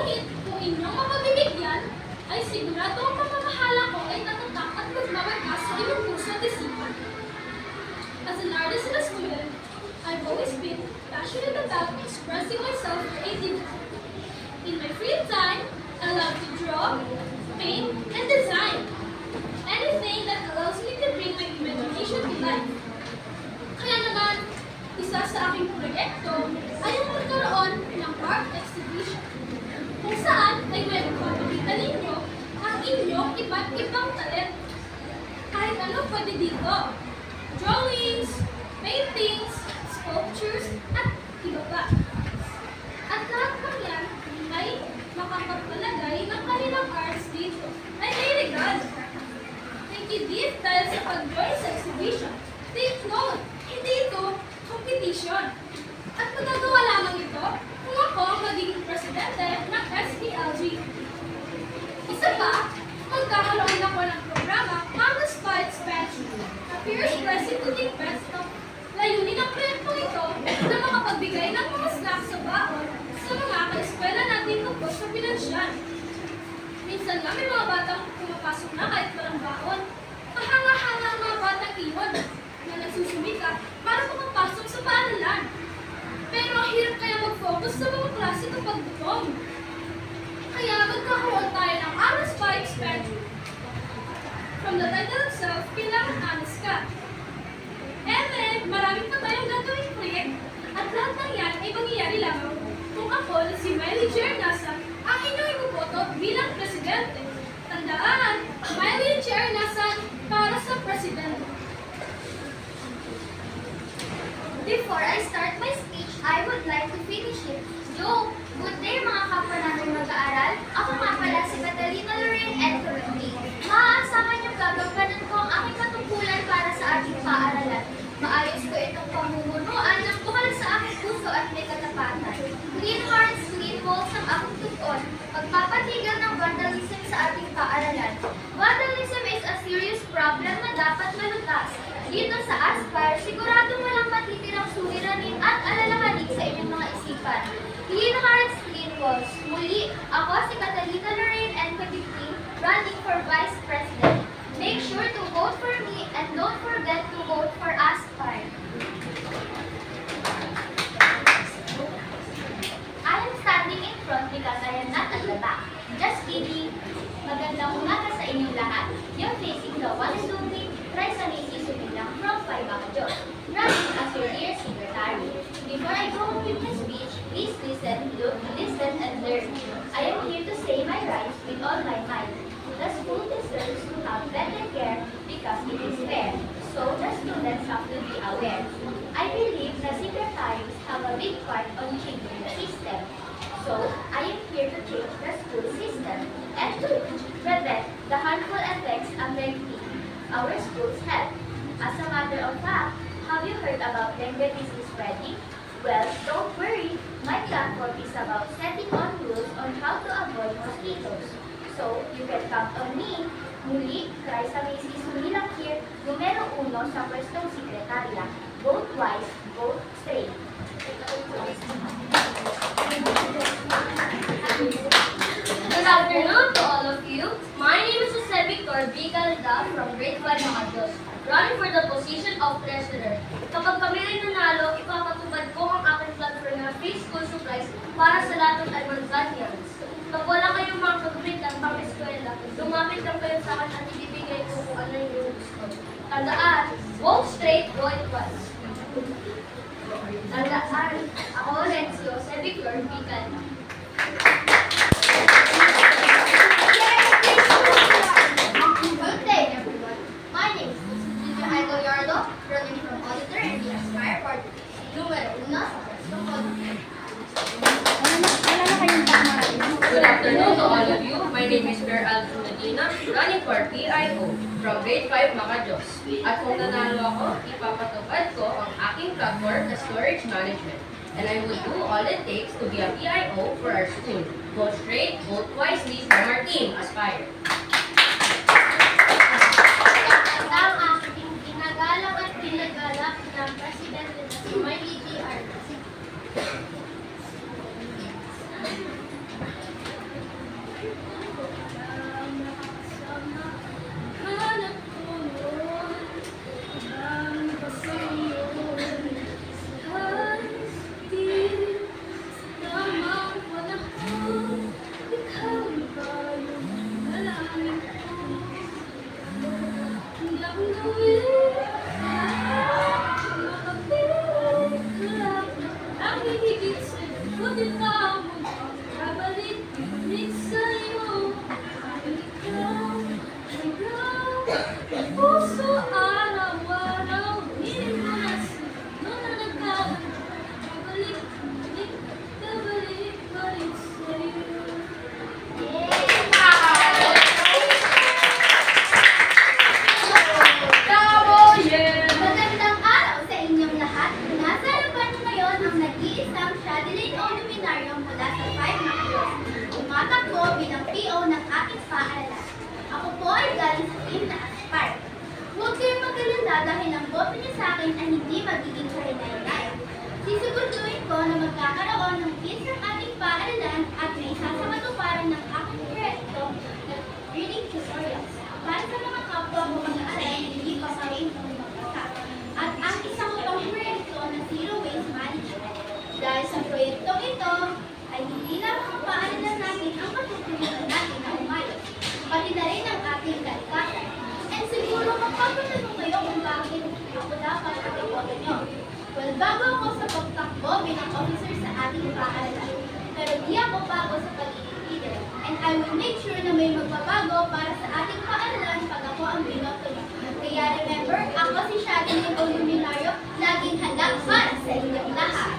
Ngunit kung inyong mapabibigyan, ay sigurado ang pamamahala ko ay tatatak at magmamagkas sa inyong puso at isipan. As an artist and a student, I've always been passionate about expressing myself creatively. In my free time, I love to draw, paint, and design. Anything that allows me to bring my imagination to life. Kaya naman, isa sa aking proyekto ay ang magkaroon ng art exhibition kung saan ay may magpapakita ninyo ang inyong iba't ibang talent. Kahit ano pwede dito. Drawings, paintings, sculptures, at iba pa. At lahat ng yan ay makapagpalagay ng kanilang arts dito ay may regalo. Thank you Deep dahil sa pag-join sa exhibition. Take note, hindi ito competition. At magagawa lamang ito kung ako ang magiging presidente ng SPLG. Isa pa, magkakaroon ako ng programa on the spot expansion na peer expressing cooking fest. Layunin ang proyektong ito na makapagbigay ng mga snacks sa baon sa mga ka-eskwela natin tungkol sa pinansyal. Minsan nga may mga batang pumapasok na kahit walang baon. Kahanga-hanga ang mga batang iyon na nagsusumika para pumapasok sa paaralan. Pero ang hirap kaya mag-focus sa mga klase kapag gutom. Kaya magkakaroon tayo ng Honest by Expansion. From the title itself, kailangan honest ka. Marami pa tayong gagawing proyekto at lahat ng yan ay mangyayari lamang kung ako na si Miley Chernasan ang inyong ibuboto bilang presidente. Tandaan, Miley Chernasan para sa presidente. Before I start my speech, I would like to finish it. Yo, good day mga kapwa namin mag-aaral. Ako nga pala si Catalina Lorraine N. Correnti. Maaasahan niyong gagawin ko ang aking katungkulan para sa ating paaralan. Maayos ko itong pamumunuan ng bukal sa aking puso at may katapatan. Clean hearts, clean walls ang aking tugon. Pagpapatigil ng vandalism sa ating paaralan. Vandalism is a serious problem na dapat malutas. Dito sa Aspire, sigurado walang matitirang suliranin at alalahanin sa inyong mga isipan. Clean hearts, clean walls. Muli, ako si Catalina Lorraine N. Correnti, running for Vice President. Make sure to vote for me and don't forget to vote for Aspire. I am standing in front because I am not at the back. Just kidding. Magandang umaga sa inyong lahat. You're facing the one and only Raisa Macy Sumilang from Paibacajos, running as your dear secretary. Before I go on with my speech, please listen, look, listen, and learn. I am here to say my rights with all my might. The school deserves to have better care because it is fair. So the students have to be aware. I believe the secretaries have a big part on changing the system. So I am here to change the school system and to prevent the harmful effects affecting our school's health. As a matter of fact, have you heard about dengue disease spreading? Well, don't worry. My platform is about setting on rules on how to avoid mosquitoes. So, you can count on me. Muli, Raisa Macy Sumilang here, numero 1 sa pwestong sekretarya. Vote wise, vote straight. Good afternoon to all of you. My name is Jose Victor Vigalda from grade 5 Macajos, running for the position of treasurer. Kapag kami ay nanalo, ipapatupad ko ang aking platform na free school supplies para sa lahat ng Almanzanians. Pag wala kayong mga kagamitan pang-eskwela, lumapit lang kayo sa akin at ibibigay ko kung ano yung gusto. Tandaan, vote straight, vote twice. Tandaan, ako ulit si Jose Victor Vigalda. Good day, everyone. My name is Lidia Idol Yardo, running from Auditor and the Aspire Party. Numero 1 sa pwestong auditor. Good afternoon to all of you. My name is Claire Alvin Medina, running for PIO from grade 5 Macajos. At kung nanalo ako, ipapatupad ko ang aking platform na storage management. And I will do all it takes to be a PIO for our school. Vote straight, vote wisely from our team, Aspire. Ang aking ginagalang at pinagalak ng Presidente na si Miley G. din na babalik sa'yo. Ikaw, ikaw, puso araw-araw, hindi mo na babalik pa rin sa'yo. Magandang araw sa inyong lahat. Nasa harapan niyo ngayon ang nag-iisang Shadilane O Luminario mula sa 5 Macros. Tumatakbo bilang PO ng aking paaralan. Ako po ay galing sa team na Aspire. Huwag kayong mag-alala dahil ang boto niyo sa akin ay hindi magiging kahinay-hinay. Sisiguraduhin ko na magkakaroon ng peace ng ating paaralan at may isa sa katuparan ng aking proyekto na reading tutorials para sa mga kapwa ko mag-aaral na hindi pa marunong magbasa. At ang isa ko pang proyekto na zero waste management. Dahil sa proyektong ito, ay hindi lang ang paaralan natin ang matutulungan natin na umayos, pati na rin ang ating kalikasan. And siguro magpapatanong kayo kung bakit ako dapat ang iboto nyo. Well, bago ako sa pagtakbo bilang officer sa ating paaralan, pero di ako bago sa pagiging leader. And I will make sure na may magbabago para sa ating paaralan pag ako ang binoto nyo. Kaya remember, ako si Shadilane O Luminario, laging handa para sa inyong lahat.